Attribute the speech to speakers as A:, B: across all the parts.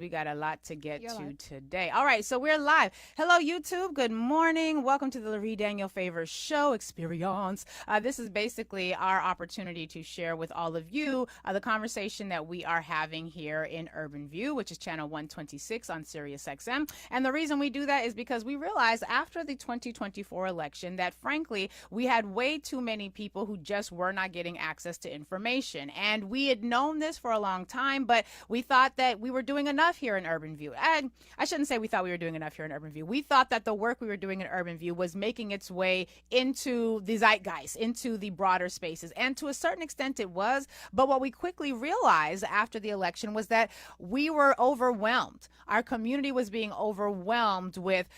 A: We got a lot to get to today. All right, so we're live. Hello, YouTube. Good morning. Welcome to the Lurie Daniel Favors Show Experience. This is basically our opportunity to share with all of you the conversation that we are having here in Urban View, which is channel 126 on SiriusXM. And the reason we do that is because we realized after the 2024 election that, frankly, we had way too many people who just were not getting access to information. And we had known this for a long time, but we thought that we were doing enough here in Urban View. And I shouldn't say we thought we were doing enough here in Urban View. We thought that the work we were doing in Urban View was making its way into the zeitgeist, into the broader spaces. And to a certain extent it was. But what we quickly realized after the election was that we were overwhelmed. Our community was being overwhelmed with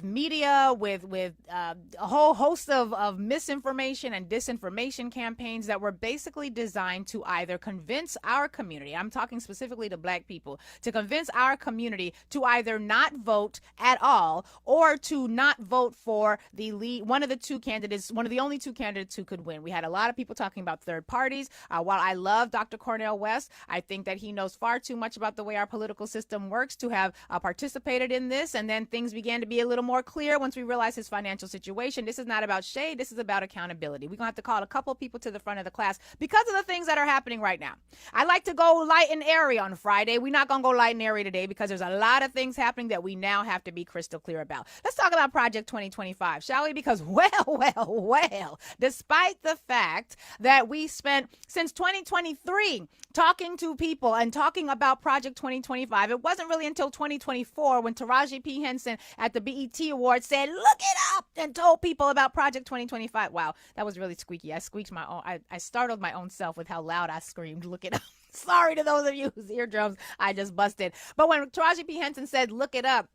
A: media, with a whole host of misinformation and disinformation campaigns that were basically designed to either convince our community, I'm talking specifically to Black people, to convince our community to either not vote at all or to not vote for the lead, one of the two candidates, one of the only two candidates who could win. We had a lot of people talking about third parties. While I love Dr. Cornel West, I think that he knows far too much about the way our political system works to have participated in this. And then things began to be a little more clear once we realized his financial situation. This is not about shade. This is about accountability. We're going to have to call a couple of people to the front of the class because of the things that are happening right now. I like to go light and airy on Friday. We're not going to go light and airy today because there's a lot of things happening that we now have to be crystal clear about. Let's talk about Project 2025, shall we? Because well, despite the fact that we spent since 2023 talking to people and talking about Project 2025, it wasn't really until 2024 when Taraji P. Henson at the BET Awards said, look it up, and told people about Project 2025. Wow, that was really squeaky. I squeaked my own. I startled my own self with how loud I screamed, look it up. Sorry to those of you whose eardrums I just busted. But when Taraji P. Henson said, look it up,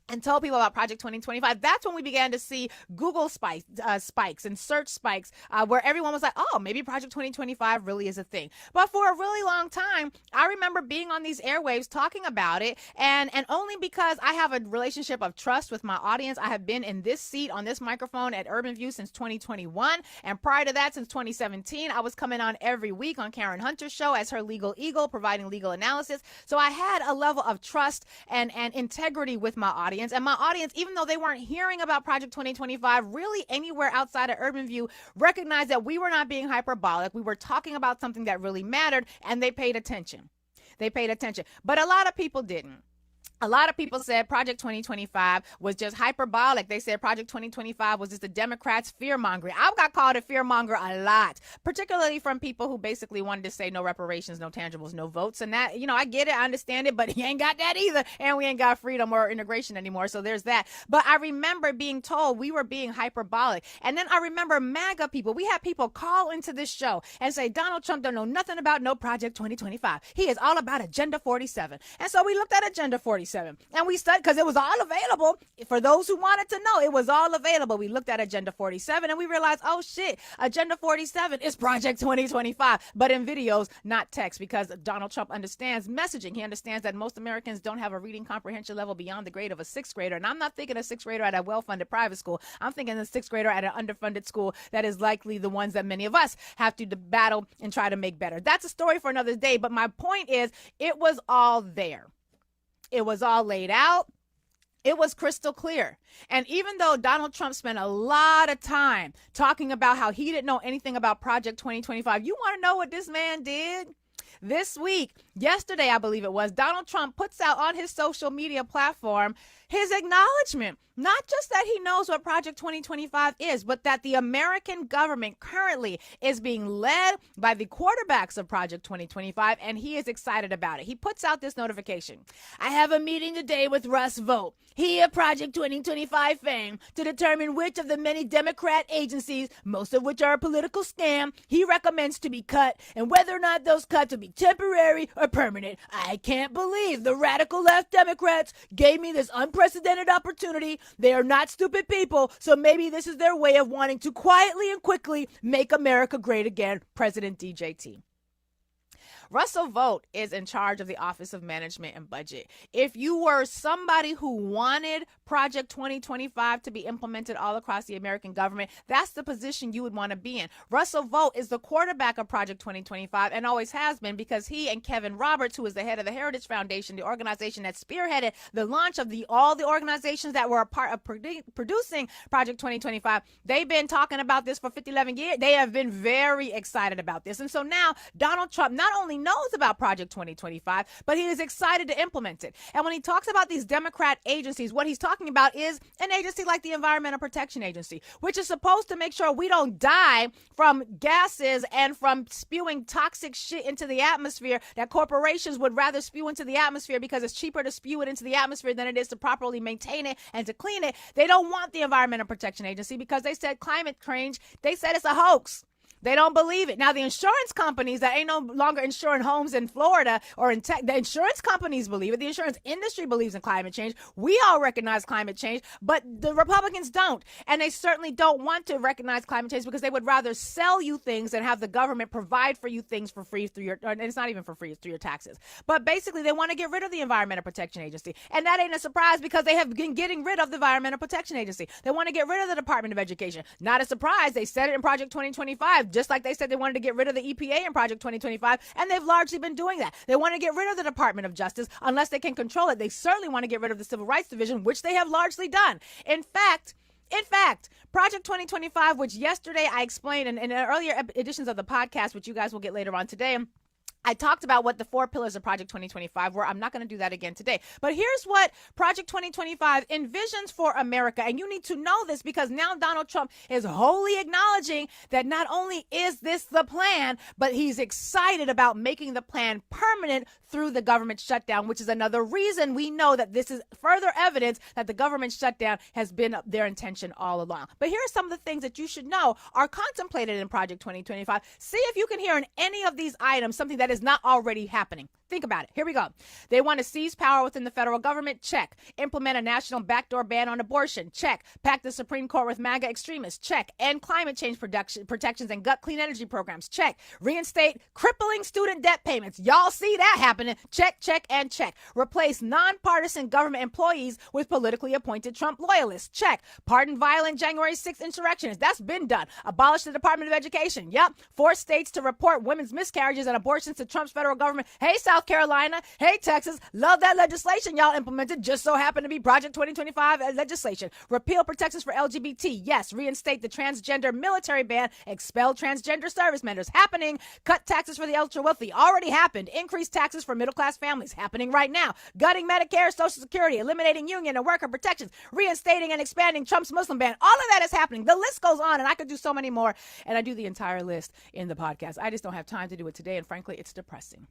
A: and told people about Project 2025, that's when we began to see Google spikes and search spikes where everyone was like, oh, maybe Project 2025 really is a thing. But for a really long time, I remember being on these airwaves talking about it, and only because I have a relationship of trust with my audience. I have been in this seat on this microphone at Urban View since 2021, and prior to that, since 2017, I was coming on every week on Karen Hunter's show as her legal eagle, providing legal analysis. So I had a level of trust and integrity with my audience. And my audience, even though they weren't hearing about Project 2025 really anywhere outside of Urban View, recognized that we were not being hyperbolic. We were talking about something that really mattered, and they paid attention. But a lot of people didn't. A lot of people said Project 2025 was just hyperbolic. They said Project 2025 was just the Democrats' fear-mongering. I've got called a fear-monger a lot, particularly from people who basically wanted to say no reparations, no tangibles, no votes. And that, I get it, I understand it, but you ain't got that either. And we ain't got freedom or integration anymore. So there's that. But I remember being told we were being hyperbolic. And then I remember MAGA people. We had people call into this show and say, Donald Trump don't know nothing about no Project 2025. He is all about Agenda 47. And so we looked at Agenda 47. And we studied, because it was all available. For those who wanted to know, it was all available. We looked at Agenda 47 and we realized, oh shit, Agenda 47 is Project 2025, but in videos, not text, because Donald Trump understands messaging. He understands that most Americans don't have a reading comprehension level beyond the grade of a sixth grader. And I'm not thinking a sixth grader at a well-funded private school. I'm thinking a sixth grader at an underfunded school that is likely the ones that many of us have to battle and try to make better. That's a story for another day. But my point is, it was all there. It was all laid out. It was crystal clear. And even though Donald Trump spent a lot of time talking about how he didn't know anything about Project 2025, you want to know what this man did? This week, yesterday, I believe it was, Donald Trump puts out on his social media platform his acknowledgement, not just that he knows what Project 2025 is, but that the American government currently is being led by the quarterbacks of Project 2025, and he is excited about it. He puts out this notification. I have a meeting today with Russ Vought, he of Project 2025 fame, to determine which of the many Democrat agencies, most of which are a political scam, he recommends to be cut, and whether or not those cuts will be temporary or permanent. I can't believe the radical left Democrats gave me this unprecedented opportunity. They are not stupid people, so maybe this is their way of wanting to quietly and quickly make America great again. President DJT. Russell Vought is in charge of the Office of Management and Budget. If you were somebody who wanted Project 2025 to be implemented all across the American government, that's the position you would want to be in. Russell Vought is the quarterback of Project 2025 and always has been, because he and Kevin Roberts, who is the head of the Heritage Foundation, the organization that spearheaded the launch of all the organizations that were a part of producing Project 2025, they've been talking about this for 11 years. They have been very excited about this. And so now Donald Trump not only knows about Project 2025, but he is excited to implement it. And when he talks about these Democrat agencies, what he's talking about is an agency like the Environmental Protection Agency, which is supposed to make sure we don't die from gases and from spewing toxic shit into the atmosphere that corporations would rather spew into the atmosphere because it's cheaper to spew it into the atmosphere than it is to properly maintain it and to clean it. They don't want the Environmental Protection Agency because they said climate change, they said it's a hoax. They don't believe it. Now, the insurance companies that ain't no longer insuring homes in Florida or in Texas, the insurance companies believe it. The insurance industry believes in climate change. We all recognize climate change, but the Republicans don't. And they certainly don't want to recognize climate change because they would rather sell you things than have the government provide for you things for free through your, and it's not even for free, it's through your taxes. But basically, they want to get rid of the Environmental Protection Agency. And that ain't a surprise because they have been getting rid of the Environmental Protection Agency. They want to get rid of the Department of Education. Not a surprise. They said it in Project 2025. Just like they said they wanted to get rid of the EPA in Project 2025, and they've largely been doing that. They want to get rid of the Department of Justice unless they can control it. They certainly want to get rid of the Civil Rights Division, which they have largely done. In fact, Project 2025, which yesterday I explained in earlier editions of the podcast, which you guys will get later on today, I talked about what the 4 pillars of Project 2025 were. I'm not going to do that again today. But here's what Project 2025 envisions for America. And you need to know this because now Donald Trump is wholly acknowledging that not only is this the plan, but he's excited about making the plan permanent through the government shutdown, which is another reason we know that this is further evidence that the government shutdown has been their intention all along. But here are some of the things that you should know are contemplated in Project 2025. See if you can hear in any of these items something that is not already happening. Think about it. Here we go. They want to seize power within the federal government. Check. Implement a national backdoor ban on abortion. Check. Pack the Supreme Court with MAGA extremists. Check. End climate change protections and gut clean energy programs. Check. Reinstate crippling student debt payments. Y'all see that happening. Check, check, and check. Replace nonpartisan government employees with politically appointed Trump loyalists. Check. Pardon violent January 6th insurrectionists. That's been done. Abolish the Department of Education. Yep. Force states to report women's miscarriages and abortions to Trump's federal government. Hey, South Carolina. Hey, Texas. Love that legislation y'all implemented. Just so happened to be Project 2025 legislation. Repeal protections for LGBT. Yes. Reinstate the transgender military ban. Expel transgender service members. Happening. Cut taxes for the ultra wealthy. Already happened. Increase taxes for middle class families. Happening right now. Gutting Medicare, Social Security. Eliminating union and worker protections. Reinstating and expanding Trump's Muslim ban. All of that is happening. The list goes on, and I could do so many more. And I do the entire list in the podcast. I just don't have time to do it today. And frankly, it's depressing.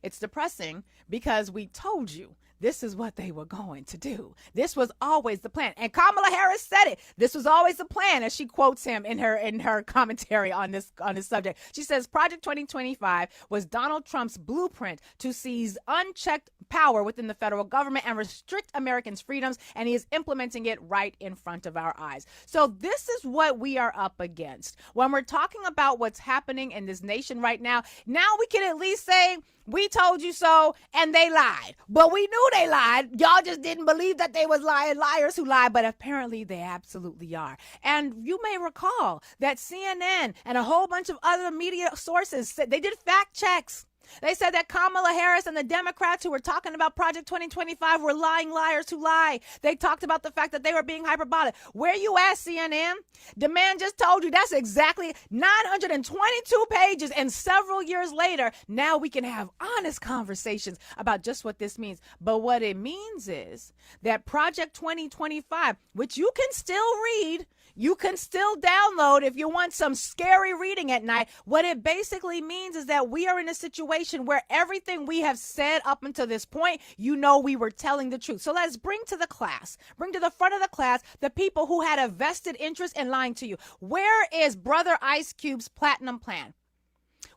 A: It's depressing because we told you this is what they were going to do. This was always the plan. And Kamala Harris said it. This was always the plan, as she quotes him in her commentary on this subject. She says Project 2025 was Donald Trump's blueprint to seize unchecked power within the federal government and restrict Americans' freedoms, and he is implementing it right in front of our eyes. So this is what we are up against. When we're talking about what's happening in this nation right now we can at least say, we told you so, and they lied. But we knew they lied. Y'all just didn't believe that they was liars who lied, but apparently they absolutely are. And you may recall that CNN and a whole bunch of other media sources said they did fact checks. They said that Kamala Harris and the Democrats who were talking about Project 2025 were lying liars who lie. They talked about the fact that they were being hyperbolic. Where you at, CNN? The man just told you that's exactly 922 pages, and several years later, now we can have honest conversations about just what this means. But what it means is that Project 2025, which you can still read, you can still download if you want some scary reading at night. What it basically means is that we are in a situation where everything we have said up until this point, we were telling the truth. So let's bring to the front of the class, the people who had a vested interest in lying to you. Where is Brother Ice Cube's platinum plan?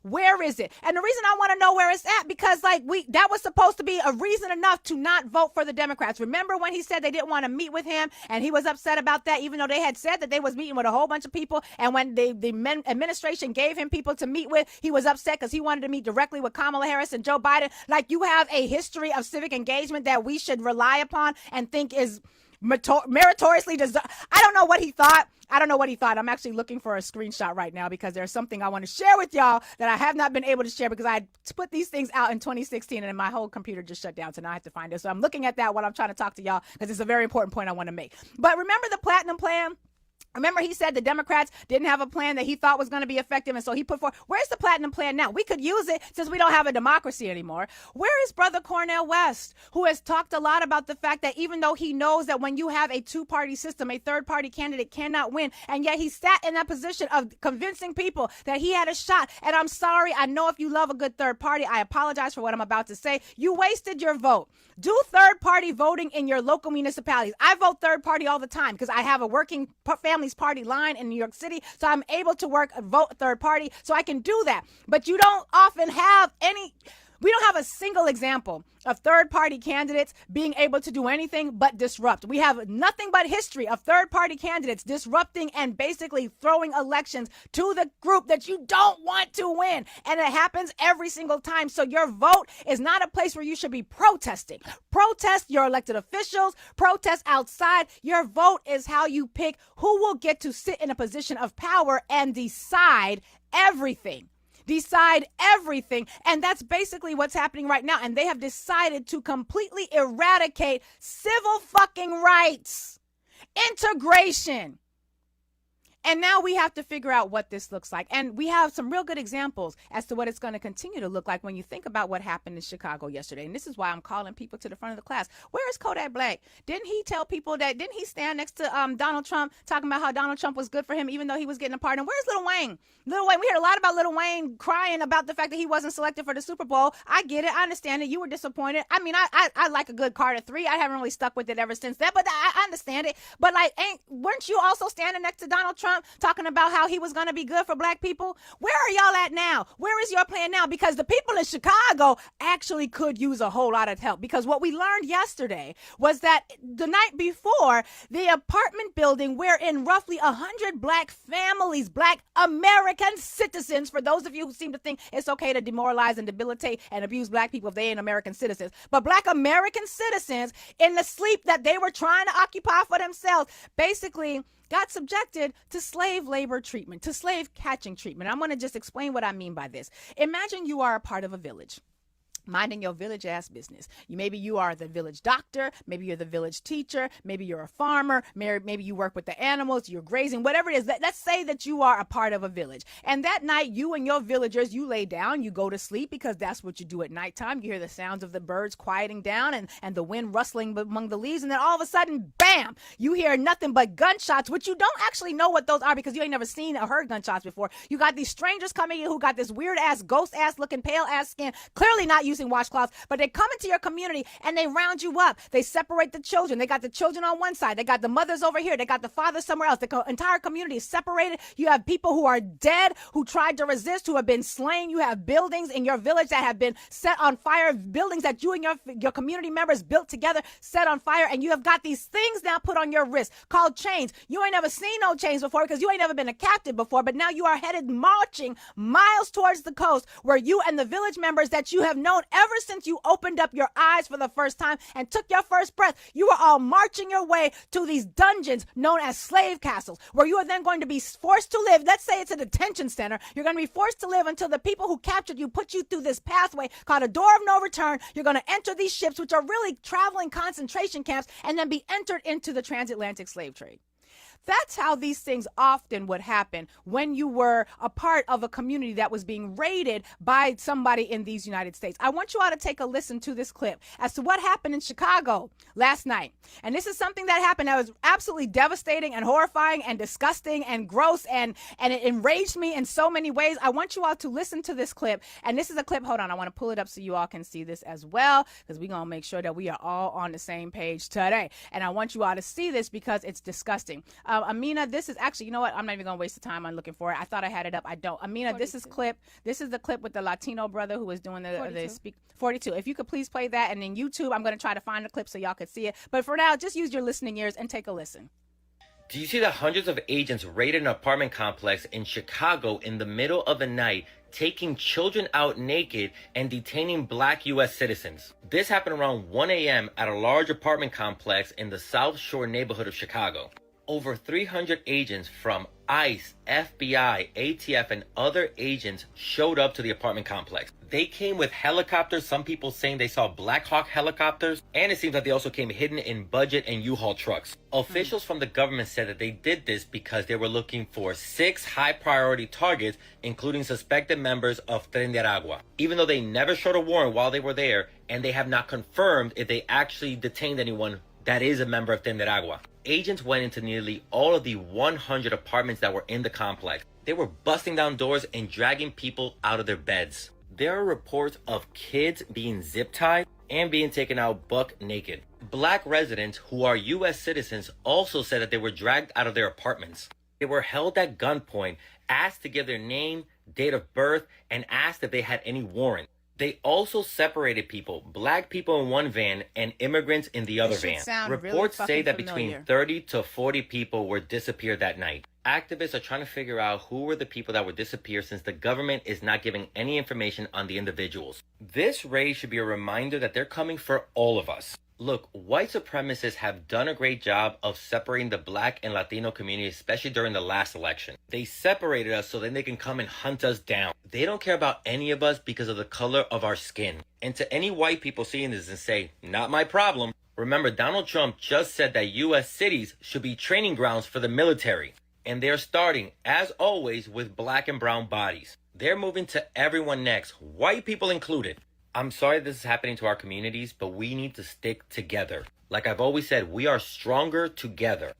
A: Where is it? And the reason I want to know where it's at, because that was supposed to be a reason enough to not vote for the Democrats. Remember when he said they didn't want to meet with him, and he was upset about that, even though they had said that they was meeting with a whole bunch of people. And when the administration gave him people to meet with, he was upset because he wanted to meet directly with Kamala Harris and Joe Biden. Like, you have a history of civic engagement that we should rely upon and think is meritoriously deserved. I don't know what he thought. I'm actually looking for a screenshot right now because there's something I want to share with y'all that I have not been able to share because I put these things out in 2016 and my whole computer just shut down. So now I have to find it. So I'm looking at that while I'm trying to talk to y'all because it's a very important point I want to make. But remember the Platinum Plan? Remember, he said the Democrats didn't have a plan that he thought was going to be effective, and so he put forth. Where's the Platinum Plan now? We could use it since we don't have a democracy anymore. Where is Brother Cornel West, who has talked a lot about the fact that even though he knows that when you have a two-party system, a third-party candidate cannot win, and yet he sat in that position of convincing people that he had a shot. And I'm sorry, I know if you love a good third party, I apologize for what I'm about to say. You wasted your vote. Do third-party voting in your local municipalities. I vote third-party all the time because I have a working families party line in New York City, so I'm able to vote third-party, so I can do that. But you don't often have we don't have a single example of third-party candidates being able to do anything but disrupt. We have nothing but history of third-party candidates disrupting and basically throwing elections to the group that you don't want to win. And it happens every single time. So your vote is not a place where you should be protesting. Protest your elected officials, protest outside. Your vote is how you pick who will get to sit in a position of power and decide everything. And that's basically what's happening right now. And they have decided to completely eradicate civil fucking rights, integration. And now we have to figure out what this looks like. And we have some real good examples as to what it's going to continue to look like when you think about what happened in Chicago yesterday. And this is why I'm calling people to the front of the class. Where is Kodak Black? Didn't he tell people didn't he stand next to Donald Trump talking about how Donald Trump was good for him, even though he was getting a pardon? Where's Lil Wayne? We heard a lot about Lil Wayne crying about the fact that he wasn't selected for the Super Bowl. I get it. I understand it. You were disappointed. I mean, I like a good Carter 3. I haven't really stuck with it ever since that, but I understand it. But weren't you also standing next to Donald Trump talking about how he was going to be good for black people? Where are y'all at now? Where is your plan now? Because the people in Chicago actually could use a whole lot of help, because what we learned yesterday was that the night before, the apartment building wherein roughly 100 black families, black American citizens, for those of you who seem to think it's okay to demoralize and debilitate and abuse black people if they ain't American citizens, but black American citizens in the sleep that they were trying to occupy for themselves, basically got subjected to slave labor treatment, to slave catching treatment. I'm going to just explain what I mean by this. Imagine you are a part of a village, minding your village ass business. Maybe you are the village doctor, maybe you're the village teacher, maybe you're a farmer, maybe you work with the animals, you're grazing, whatever it is. Let's say that you are a part of a village. And that night, you and your villagers, you lay down, you go to sleep, because that's what you do at nighttime. You hear the sounds of the birds quieting down and the wind rustling among the leaves. And then all of a sudden, bam, you hear nothing but gunshots, which you don't actually know what those are because you ain't never seen or heard gunshots before. You got these strangers coming in who got this weird ass, ghost ass looking, pale ass skin, clearly not using washcloths, but they come into your community and they round you up. They separate the children. They got the children on one side. They got the mothers over here. They got the fathers somewhere else. The entire community is separated. You have people who are dead, who tried to resist, who have been slain. You have buildings in your village that have been set on fire, buildings that you and your community members built together, set on fire. And you have got these things now put on your wrist called chains. You ain't never seen no chains before because you ain't never been a captive before, but now you are headed marching miles towards the coast where you and the village members that you have known ever since you opened up your eyes for the first time and took your first breath, you are all marching your way to these dungeons known as slave castles, where you are then going to be forced to live. Let's say it's a detention center. You're going to be forced to live until the people who captured you put you through this pathway called a door of no return. You're going to enter these ships, which are really traveling concentration camps, and then be entered into the transatlantic slave trade. That's how these things often would happen when you were a part of a community that was being raided by somebody in these United States. I want you all to take a listen to this clip as to what happened in Chicago last night. And this is something that happened that was absolutely devastating and horrifying and disgusting and gross, and it enraged me in so many ways. I want you all to listen to this clip. And this is a clip. Hold on. I want to pull it up so you all can see this as well, because we're going to make sure that we are all on the same page today. And I want you all to see this because it's disgusting. Amina, this is actually, you know what? I'm not even going to waste the time on looking for it. I thought I had it up. I don't. Amina,
B: 42.
A: This is the clip with the Latino brother who was doing the
B: 42.
A: speak 42. If you could please play that, and then YouTube, I'm going to try to find the clip so y'all could see it. But for now, just use your listening ears and take a listen.
C: Do you see that hundreds of agents raided an apartment complex in Chicago in the middle of the night, taking children out naked and detaining black U.S. citizens? This happened around 1 a.m. at a large apartment complex in the South Shore neighborhood of Chicago. Over 300 agents from ICE, FBI, ATF, and other agents showed up to the apartment complex. They came with helicopters, some people saying they saw Black Hawk helicopters, and it seems that they also came hidden in budget and U-Haul trucks. Officials from the government said that they did this because they were looking for 6 high-priority targets, including suspected members of Tren de Aragua. Even though they never showed a warrant while they were there, and they have not confirmed if they actually detained anyone that is a member of Tren de Aragua. Agents went into nearly all of the 100 apartments that were in the complex. They were busting down doors and dragging people out of their beds. There are reports of kids being zip-tied and being taken out buck naked. Black residents who are U.S. citizens also said that they were dragged out of their apartments. They were held at gunpoint, asked to give their name, date of birth, and asked if they had any warrant. They also separated people, black people in one van and immigrants in the other van. Reports say that between 30 to 40 people were disappeared that night. Activists are trying to figure out who were the people that were disappeared since the government is not giving any information on the individuals. This raid should be a reminder that they're coming for all of us. Look, white supremacists have done a great job of separating the black and Latino community, especially during the last election. They separated us so then they can come and hunt us down. They don't care about any of us because of the color of our skin. And to any white people seeing this and say, not my problem, remember Donald Trump just said that U.S. cities should be training grounds for the military. And they're starting, as always, with black and brown bodies. They're moving to everyone next, white people included. I'm sorry this is happening to our communities, but we need to stick together. Like I've always said, we are stronger together.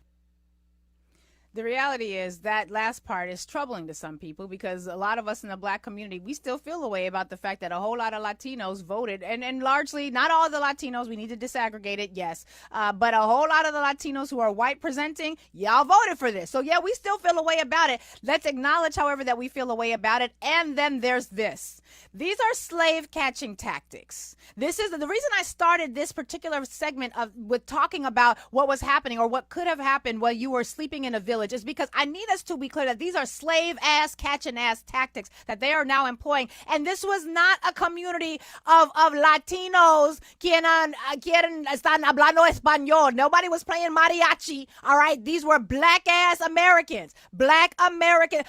A: The reality is that last part is troubling to some people because a lot of us in the black community, we still feel a way about the fact that a whole lot of Latinos voted, and largely, not all the Latinos, we need to disaggregate it, yes, but a whole lot of the Latinos who are white presenting, y'all voted for this. So yeah, we still feel a way about it. Let's acknowledge, however, that we feel a way about it. And then there's this. These are slave catching tactics. This is the reason I started this particular segment with talking about what was happening or what could have happened while you were sleeping in a village is because I need us to be clear that these are slave ass catching ass tactics that they are now employing. And this was not a community of Latinos quien están hablando español. Nobody was playing mariachi. All right. These were black ass Americans,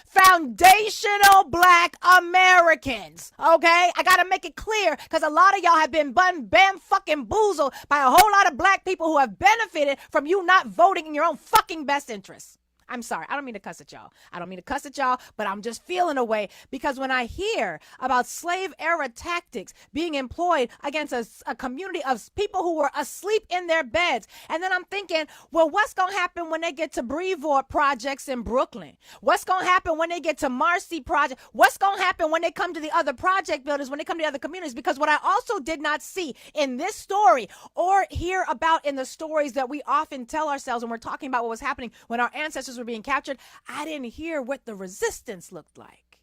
A: foundational black Americans. Okay, I gotta make it clear because a lot of y'all have been bam fucking boozled by a whole lot of black people who have benefited from you not voting in your own fucking best interests. I'm sorry. I don't mean to cuss at y'all. But I'm just feeling a way because when I hear about slave era tactics being employed against a community of people who were asleep in their beds, and then I'm thinking, well, what's going to happen when they get to Brevoort projects in Brooklyn? What's going to happen when they get to Marcy project? What's going to happen when they come to the other project buildings, when they come to the other communities? Because what I also did not see in this story or hear about in the stories that we often tell ourselves when we're talking about what was happening when our ancestors were being captured, I didn't hear what the resistance looked like.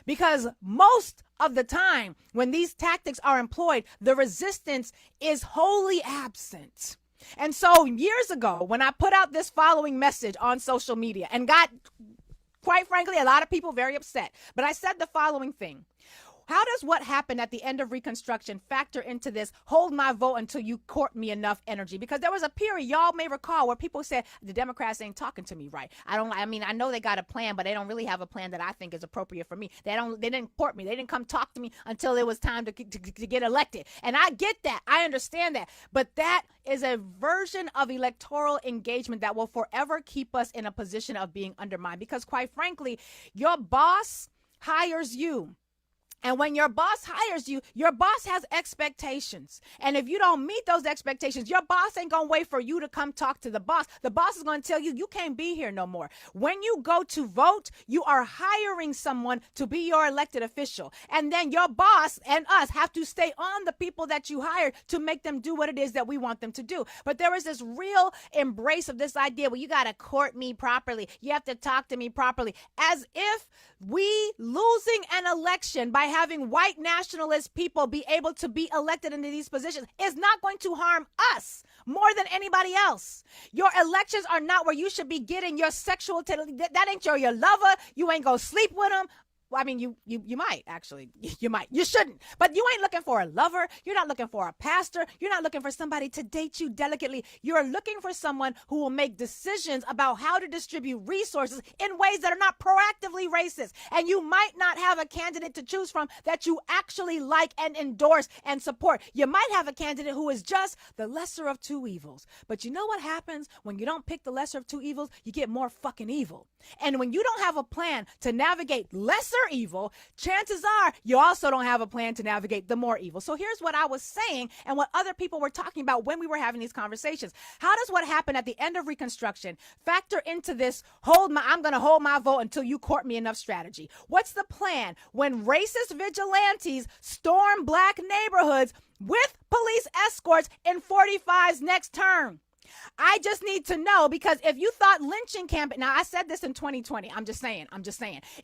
A: Because most of the time when these tactics are employed, the resistance is wholly absent. And so years ago, when I put out this following message on social media and got, quite frankly, a lot of people very upset, but I said the following thing. How does what happened at the end of Reconstruction factor into this hold my vote until you court me enough energy? Because there was a period, y'all may recall, where people said the Democrats ain't talking to me right. I know they got a plan, but they don't really have a plan that I think is appropriate for me. They didn't court me. They didn't come talk to me until it was time to get elected. And I get that. I understand that. But that is a version of electoral engagement that will forever keep us in a position of being undermined. Because quite frankly, your boss hires you And when your boss hires you, your boss has expectations. And if you don't meet those expectations, your boss ain't going to wait for you to come talk to the boss. The boss is going to tell you, you can't be here no more. When you go to vote, you are hiring someone to be your elected official. And then your boss and us have to stay on the people that you hired to make them do what it is that we want them to do. But there is this real embrace of this idea, well, you got to court me properly. You have to talk to me properly. As if we losing an election by having white nationalist people be able to be elected into these positions is not going to harm us more than anybody else. Your elections are not where you should be getting your sexual, that ain't your lover. You ain't gonna sleep with them. Well, I mean, you might actually, you might, you shouldn't, but you ain't looking for a lover. You're not looking for a pastor. You're not looking for somebody to date you delicately. You're looking for someone who will make decisions about how to distribute resources in ways that are not proactively racist. And you might not have a candidate to choose from that you actually like and endorse and support. You might have a candidate who is just the lesser of two evils. But you know what happens when you don't pick the lesser of two evils? You get more fucking evil. And when you don't have a plan to navigate lesser evil, chances are you also don't have a plan to navigate the more evil. So here's what I was saying and what other people were talking about when we were having these conversations. How does what happened at the end of Reconstruction factor into this I'm going to hold my vote until you court me enough strategy? What's the plan when racist vigilantes storm black neighborhoods with police escorts in 45's next term? I just need to know, because if you thought lynching campaign, now I said this in 2020, I'm just saying,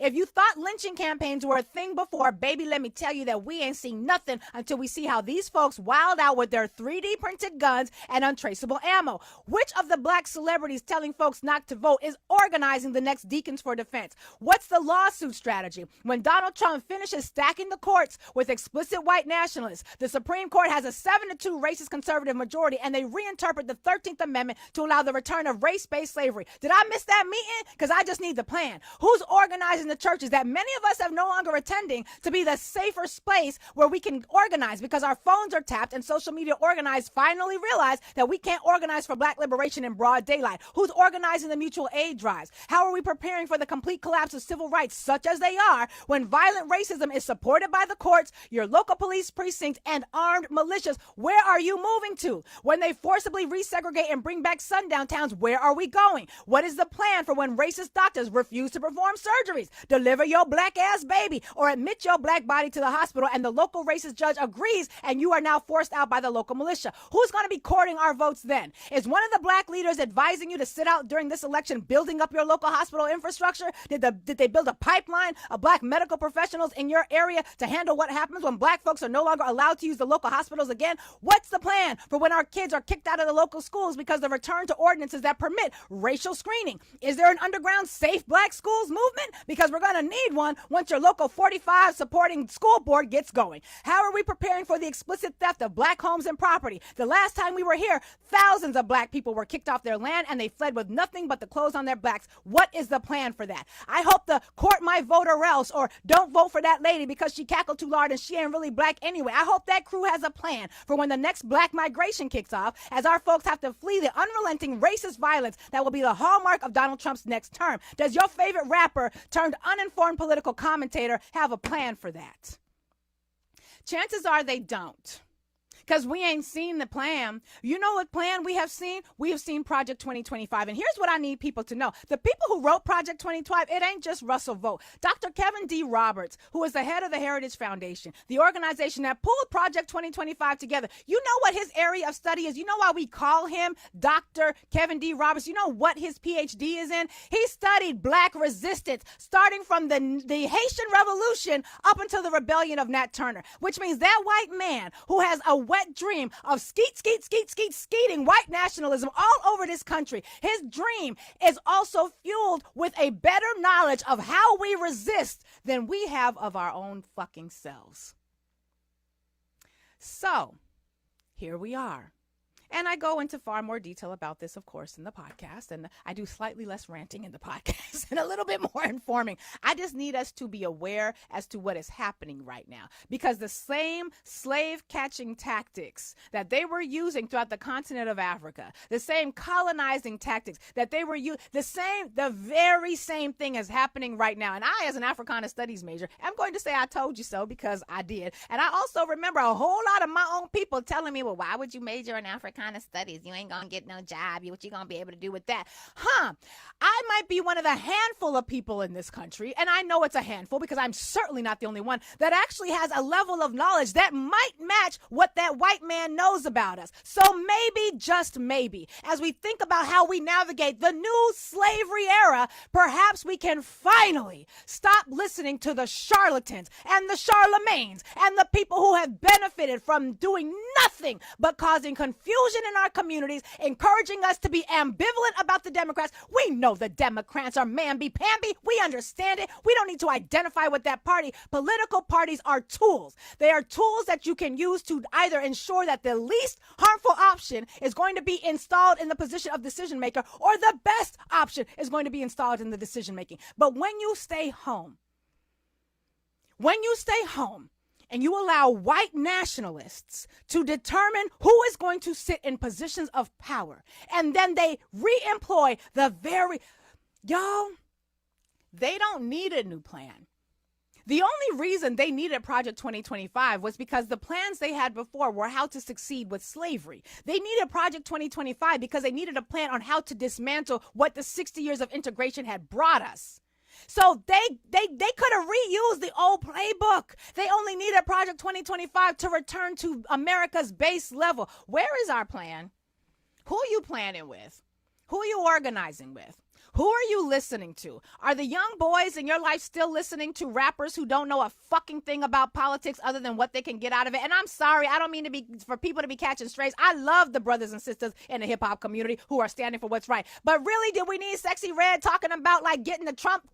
A: if you thought lynching campaigns were a thing before, baby, let me tell you that we ain't seen nothing until we see how these folks wild out with their 3D printed guns and untraceable ammo. Which of the black celebrities telling folks not to vote is organizing the next Deacons for Defense? What's the lawsuit strategy? When Donald Trump finishes stacking the courts with explicit white nationalists, the Supreme Court has a 7-2 racist conservative majority, and they reinterpret the 13th Amendment to allow the return of race-based slavery. Did I miss that meeting? Because I just need the plan. Who's organizing the churches that many of us have no longer attending to be the safer space where we can organize, because our phones are tapped and social media organized finally realize that we can't organize for black liberation in broad daylight? Who's organizing the mutual aid drives? How are we preparing for the complete collapse of civil rights, such as they are, when violent racism is supported by the courts, your local police precincts, and armed militias? Where are you moving to? When they forcibly resegregate and bring back sundown towns, where are we going? What is the plan for when racist doctors refuse to perform surgeries, deliver your black ass baby, or admit your black body to the hospital and the local racist judge agrees and you are now forced out by the local militia? Who's going to be courting our votes then? Is one of the black leaders advising you to sit out during this election building up your local hospital infrastructure? Did they build a pipeline of black medical professionals in your area to handle what happens when black folks are no longer allowed to use the local hospitals again? What's the plan for when our kids are kicked out of the local schools because the return to ordinances that permit racial screening? Is there an underground safe black schools movement? Because we're going to need one once your local 45 supporting school board gets going. How are we preparing for the explicit theft of black homes and property? The last time we were here, thousands of black people were kicked off their land and they fled with nothing but the clothes on their backs. What is the plan for that? I hope the court my vote or else, or don't vote for that lady because she cackled too loud and she ain't really black anyway. I hope that crew has a plan for when the next black migration kicks off, as our folks have to flee the unrelenting racist violence that will be the hallmark of Donald Trump's next term. Does your favorite rapper turned uninformed political commentator have a plan for that? Chances are they don't, because we ain't seen the plan. You know what plan we have seen? We have seen Project 2025. And here's what I need people to know. The people who wrote Project 2025, it ain't just Russell Vogt. Dr. Kevin D. Roberts, who is the head of the Heritage Foundation, the organization that pulled Project 2025 together. You know what his area of study is? You know why we call him Dr. Kevin D. Roberts? You know what his PhD is in? He studied black resistance, starting from the Haitian Revolution up until the rebellion of Nat Turner, which means that white man who has a wet dream of skeeting white nationalism all over this country. His dream is also fueled with a better knowledge of how we resist than we have of our own fucking selves. So, here we are. And I go into far more detail about this, of course, in the podcast. And I do slightly less ranting in the podcast and a little bit more informing. I just need us to be aware as to what is happening right now. Because the same slave catching tactics that they were using throughout the continent of Africa, the same colonizing tactics that they were using, the very same thing is happening right now. And I, as an Africana Studies major, I'm going to say I told you so because I did. And I also remember a whole lot of my own people telling me, well, why would you major in Africana Studies? You ain't gonna get no job. What you gonna be able to do with that? I might be one of the handful of people in this country, and I know it's a handful because I'm certainly not the only one, that actually has a level of knowledge that might match what that white man knows about us. So maybe, just maybe, as we think about how we navigate the new slavery era, perhaps we can finally stop listening to the charlatans and the Charlemagnes and the people who have benefited from doing nothing but causing confusion in our communities, encouraging us to be ambivalent about the Democrats. We know the Democrats are mamby-pamby. We understand it. We don't need to identify with that party. Political parties are tools. They are tools that you can use to either ensure that the least harmful option is going to be installed in the position of decision maker, or the best option is going to be installed in the decision making. But when you stay home and you allow white nationalists to determine who is going to sit in positions of power, and then they re-employ y'all, they don't need a new plan. The only reason they needed Project 2025 was because the plans they had before were how to succeed with slavery. They needed Project 2025 because they needed a plan on how to dismantle what the 60 years of integration had brought us. So they could have reused the old playbook. They only needed Project 2025 to return to America's base level. Where is our plan? Who are you planning with? Who are you organizing with? Who are you listening to? Are the young boys in your life still listening to rappers who don't know a fucking thing about politics other than what they can get out of it? And I'm sorry, I don't mean for people to be catching strays. I love the brothers and sisters in the hip hop community who are standing for what's right. But really, did we need Sexy Red talking about like getting the Trump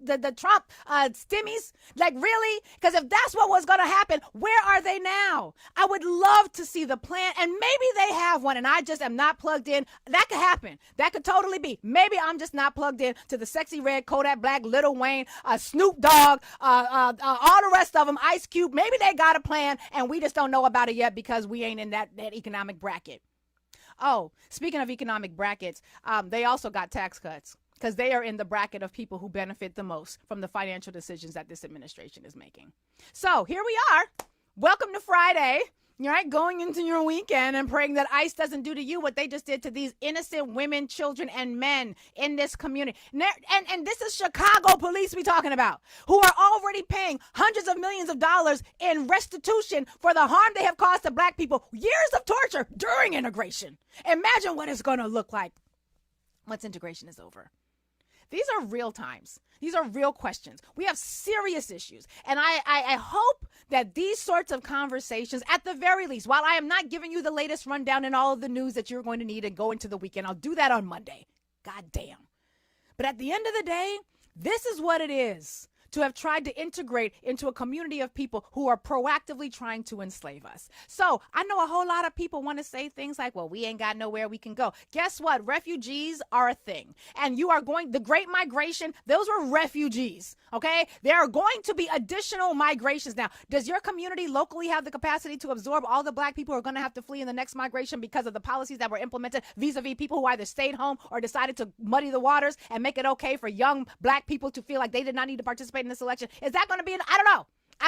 A: stimmies? Like really? Because if that's what was going to happen, where are they now? I would love to see the plan, and maybe they have one and I just am not plugged in. That could happen. That could totally be. Maybe I'm just not plugged in to the Sexy Red, Kodak Black, Lil Wayne, Snoop Dogg, all the rest of them, Ice Cube. Maybe they got a plan and we just don't know about it yet because we ain't in that economic bracket. Oh, speaking of economic brackets, they also got tax cuts because they are in the bracket of people who benefit the most from the financial decisions that this administration is making. So here we are. Welcome to Friday. Right, going into your weekend and praying that ICE doesn't do to you what they just did to these innocent women, children, and men in this community. And this is Chicago police we talking about, who are already paying hundreds of millions of dollars in restitution for the harm they have caused to black people, years of torture during integration. Imagine what it's going to look like once integration is over. These are real times. These are real questions. We have serious issues. And I hope that these sorts of conversations, at the very least, while I am not giving you the latest rundown and all of the news that you're going to need and go into the weekend, I'll do that on Monday. God damn. But at the end of the day, this is what it is to have tried to integrate into a community of people who are proactively trying to enslave us. So I know a whole lot of people want to say things like, well, we ain't got nowhere we can go. Guess what? Refugees are a thing. And the Great Migration, those were refugees, okay? There are going to be additional migrations. Now, does your community locally have the capacity to absorb all the black people who are going to have to flee in the next migration because of the policies that were implemented vis-a-vis people who either stayed home or decided to muddy the waters and make it okay for young black people to feel like they did not need to participate in this election? Is that going to be I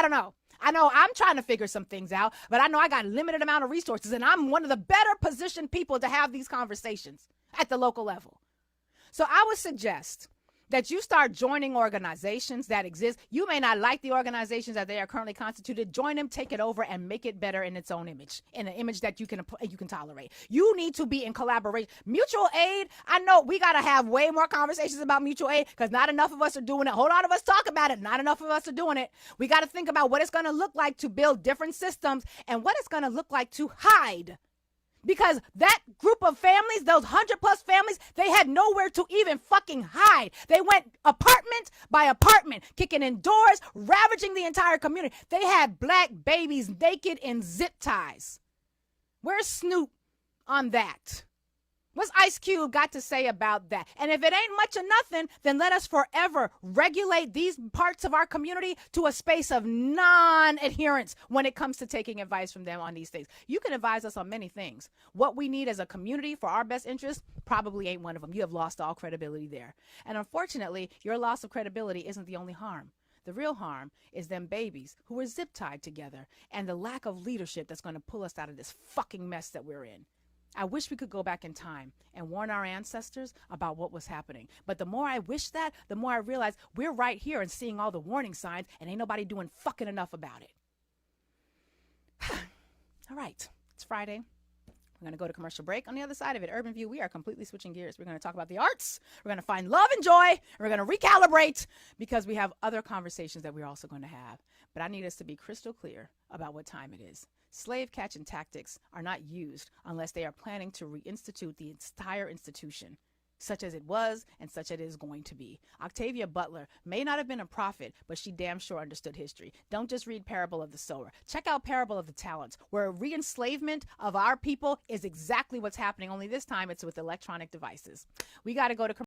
A: don't know. I know I'm trying to figure some things out, but I know I got a limited amount of resources, and I'm one of the better positioned people to have these conversations at the local level. So I would suggest that you start joining organizations that exist. You may not like the organizations that they are currently constituted. Join them, take it over, and make it better in its own image, in an image that you can tolerate. You need to be in collaboration. Mutual aid, I know we got to have way more conversations about mutual aid because not enough of us are doing it. A whole lot of us talk about it. Not enough of us are doing it. We got to think about what it's going to look like to build different systems and what it's going to look like to hide. Because that group of families, those 100+ families, they had nowhere to even fucking hide. They went apartment by apartment, kicking in doors, ravaging the entire community. They had black babies naked in zip ties. Where's Snoop on that? What's Ice Cube got to say about that? And if it ain't much of nothing, then let us forever regulate these parts of our community to a space of non-adherence when it comes to taking advice from them on these things. You can advise us on many things. What we need as a community for our best interest probably ain't one of them. You have lost all credibility there. And unfortunately, your loss of credibility isn't the only harm. The real harm is them babies who are zip-tied together and the lack of leadership that's going to pull us out of this fucking mess that we're in. I wish we could go back in time and warn our ancestors about what was happening. But the more I wish that, the more I realize we're right here and seeing all the warning signs and ain't nobody doing fucking enough about it. All right, it's Friday. We're going to go to commercial break. On the other side of it, Urban View, we are completely switching gears. We're going to talk about the arts. We're going to find love and joy. And we're going to recalibrate because we have other conversations that we're also going to have. But I need us to be crystal clear about what time it is. Slave catching tactics are not used unless they are planning to reinstitute the entire institution, such as it was and such as it is going to be. Octavia Butler may not have been a prophet, but she damn sure understood history. Don't just read Parable of the Sower. Check out Parable of the Talents, where re-enslavement of our people is exactly what's happening, only this time it's with electronic devices. We got to go to